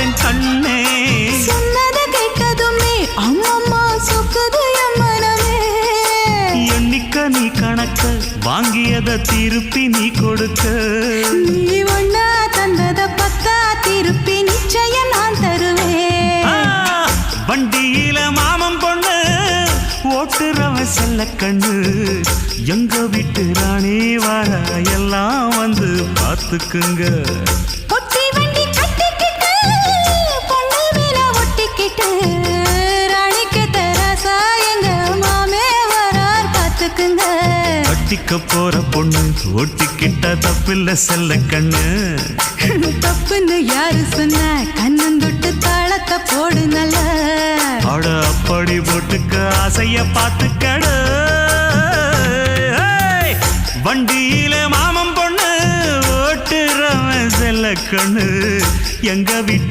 போறேன் கண்ணே. சொன்னதை கேட்டதுமே அம்மம்மா சொக்குது என் மனமே. எண்ணிக்க நீ கணக்க வாங்கியதை திருப்பி நீ கொடுக்க. நீ ஒன்னா தந்தத பத்தா திருப்பி நிச்சயம் நான் தருவேன். வண்டியில மாமன் பொண்ணு ஓட்டுறவன் செல்ல கண்ணு. எங்க வீட்டு ராணி வார எல்லாம் வந்து பார்த்துக்குங்க. பொட்டி வண்டி கட்டிக்கிட்டு பொண்ணு மேல ஒட்டிக்கிட்டு ராணிக்கு தராசா எங்க மாமே வரார் பார்த்துக்குங்க. கட்டிக்க போற பொண்ணு ஒட்டிக்கிட்ட தப்பில்ல செல்ல கண்ணு. தப்புன்னு யாரு சொன்ன கண்ணந்தொட்டு தாளத்தை போடு நல்ல. அட அப்படி போட்டுக்க ஆசைய பார்த்துக்கடு. வண்டியில மாமன் பொண்ணு ஓட்டுறவன் செல்ல கண்ணு. எங்க வீட்டு